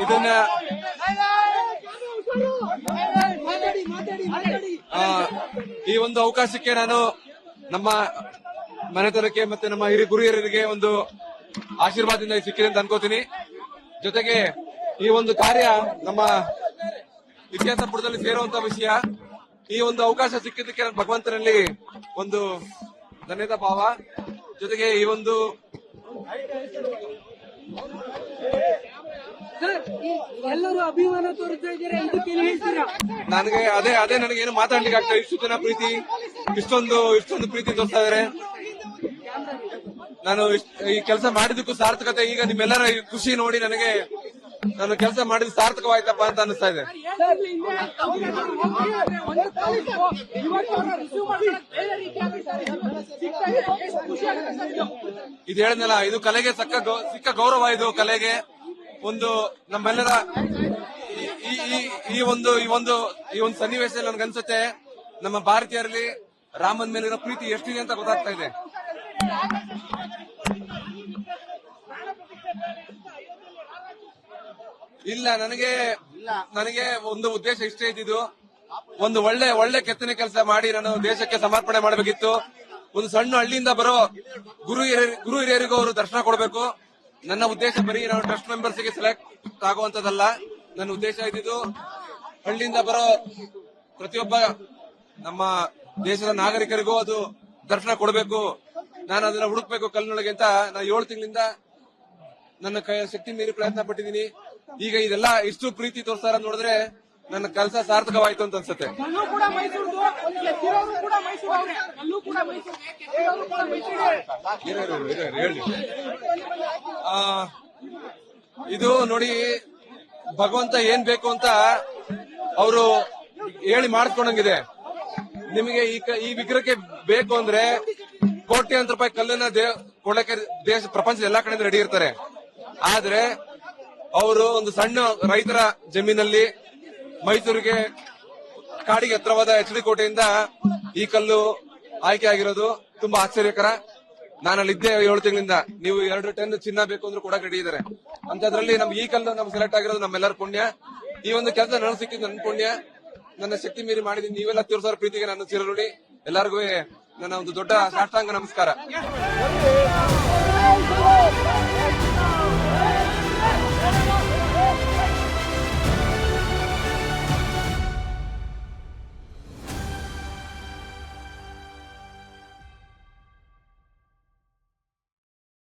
ಇದನ್ನ ಈ ಒಂದು ಅವಕಾಶಕ್ಕೆ ನಾನು ನಮ್ಮ ಮನೆತನಕ್ಕೆ ಮತ್ತೆ ನಮ್ಮ ಗುರು ಹಿರಿಯರಿಗೆ ಒಂದು ಆಶೀರ್ವಾದದಿಂದ ಸಿಕ್ಕಿದೆ ಅಂತ ಅನ್ಕೋತೀನಿ. ಜೊತೆಗೆ ಈ ಒಂದು ಕಾರ್ಯ ನಮ್ಮ ಇತಿಹಾಸ ಪುಟದಲ್ಲಿ ಸೇರುವಂತ ವಿಷಯ. ಈ ಒಂದು ಅವಕಾಶ ಸಿಕ್ಕಿದ್ದಕ್ಕೆ ನಾನು ಭಗವಂತನಲ್ಲಿ ಒಂದು ಧನ್ಯತಾ ಭಾವ. ಜೊತೆಗೆ ಈ ಒಂದು ಎಲ್ಲರೂ ಅಭಿಮಾನ ತೋರಿಸ್ತಾ ಇದ್ದಾರೆ, ನನಗೆ ಅದೇ ನನಗೇನು ಮಾತಾಡ್ಲಿಕ್ಕೆ ಆಗ್ತದೆ. ಇಷ್ಟು ಜನ ಪ್ರೀತಿ, ಇಷ್ಟೊಂದು ಪ್ರೀತಿ ತೋರಿಸ್ತಾ ಇದಾರೆ. ನಾನು ಈ ಕೆಲಸ ಮಾಡಿದಕ್ಕೂ ಸಾರ್ಥಕತೆ. ಈಗ ನಿಮ್ಮೆಲ್ಲರ ಖುಷಿ ನೋಡಿ ನನಗೆ ನಾನು ಕೆಲಸ ಮಾಡಿದ ಸಾರ್ಥಕವಾಯ್ತಪ್ಪ ಅಂತ ಅನಿಸ್ತಾ ಇದೆ. ಇದು ಹೇಳಿದ್ನಲ್ಲ, ಇದು ಕಲೆಗೆ ಸಿಕ್ಕ ಗೌರವ. ಇದು ಕಲೆಗೆ ಒಂದು ನಮ್ಮೆಲ್ಲರ ಈ ಒಂದು ಸನ್ನಿವೇಶದಲ್ಲಿ ನನ್ಗನ್ಸುತ್ತೆ ನಮ್ಮ ಭಾರತೀಯರಲ್ಲಿ ರಾಮನ್ ಮೇಲಿರೋ ಪ್ರೀತಿ ಎಷ್ಟಿದೆ ಅಂತ ಗೊತ್ತಾಗ್ತಾ ಇದೆ. ಇಲ್ಲ, ನನಗೆ ಒಂದು ಉದ್ದೇಶ ಇಷ್ಟೇ ಇದ್ದಿದ್ದು, ಒಂದು ಒಳ್ಳೆ ಕೆತ್ತನೆ ಕೆಲಸ ಮಾಡಿ ನಾನು ದೇಶಕ್ಕೆ ಸಮರ್ಪಣೆ ಮಾಡಬೇಕಿತ್ತು. ಒಂದು ಸಣ್ಣ ಹಳ್ಳಿಯಿಂದ ಬರೋ ಗುರು ಹಿರಿಯರಿಗೂ ಅವರು ದರ್ಶನ ಕೊಡಬೇಕು. ನನ್ನ ಉದ್ದೇಶ ಬರೀ ನಾವು ಟ್ರಸ್ಟ್ ಮೆಂಬರ್ಸ್ ಗೆ ಸೆಲೆಕ್ಟ್ ಆಗುವಂತದಲ್ಲ. ನನ್ನ ಉದ್ದೇಶ ಇದ್ದಿದ್ದು ಹಳ್ಳಿಯಿಂದ ಬರೋ ಪ್ರತಿಯೊಬ್ಬ ನಮ್ಮ ದೇಶದ ನಾಗರಿಕರಿಗೂ ಅದು ದರ್ಶನ ಕೊಡಬೇಕು. ನಾನು ಅದನ್ನ ಹುಡುಕ್ಬೇಕು ಕಲ್ಲಿನೊಳಗೆ ಅಂತ ನಾನು 7 ತಿಂಗಳಿಂದ ನನ್ನ ಶಕ್ತಿ ಮೀರಿ ಪ್ರಯತ್ನ ಪಟ್ಟಿದ್ದೀನಿ. ಈಗ ಇದೆಲ್ಲ ಇಷ್ಟು ಪ್ರೀತಿ ತೋರಿಸ್ತಾರ ನೋಡಿದ್ರೆ ನನ್ನ ಕೆಲಸ ಸಾರ್ಥಕವಾಯ್ತು ಅಂತ ಅನ್ಸುತ್ತೆ. ಇದು ನೋಡಿ, ಭಗವಂತ ಏನ್ ಬೇಕು ಅಂತ ಅವರು ಹೇಳಿ ಮಾಡಿಸ್ಕೊಂಡಂಗಿದೆ. ನಿಮಗೆ ಈ ವಿಗ್ರಹಕ್ಕೆ ಬೇಕು ಅಂದ್ರೆ ಕೋಟ್ಯಾಂತರ ರೂಪಾಯಿ ಕಲ್ಲನ್ನ ಕೊಡಕ್ಕೆ ಪ್ರಪಂಚದ ಎಲ್ಲಾ ಕಡೆಯಿಂದ ರೆಡಿ ಇರ್ತಾರೆ. ಆದ್ರೆ ಅವರು ಒಂದು ಸಣ್ಣ ರೈತರ ಜಮೀನಲ್ಲಿ ಮೈಸೂರಿಗೆ ಕಾಡಿಗೆ ಹತ್ರವಾದ HD ಕೋಟೆಯಿಂದ ಈ ಕಲ್ಲು ಆಯ್ಕೆ ಆಗಿರೋದು ತುಂಬಾ ಆಶ್ಚರ್ಯಕರ. ನಾನಲ್ಲಿದ್ದೆ 7 ತಿಂಗಳಿಂದ. ನೀವು 2 ಟನ್ ಚಿನ್ನ ಬೇಕು ಅಂದ್ರೂ ಕೂಡ ರೆಡಿ ಇದಾರೆ. ಅಂತದ್ರಲ್ಲಿ ನಮ್ಗೆ ಈ ಕಲ್ಲು ನಮ್ಗೆ ಸೆಲೆಕ್ಟ್ ಆಗಿರೋದು ನಮ್ಮೆಲ್ಲರ ಪುಣ್ಯ. ಈ ಒಂದು ಕೆಲಸ ನನಗೆ ಸಿಕ್ಕಿದ್ದು ನನ್ನ ಪುಣ್ಯ. ನನ್ನ ಶಕ್ತಿ ಮೀರಿ ಮಾಡಿದೀನಿ. ನೀವೆಲ್ಲ ತೋರಿಸೋರ ಪ್ರೀತಿಗೆ ನಾನು ಚಿರಋಣಿ. ಎಲ್ಲರಿಗೂ ನನ್ನ ಒಂದು ದೊಡ್ಡ ಸಾಷ್ಟಾಂಗ ನಮಸ್ಕಾರ.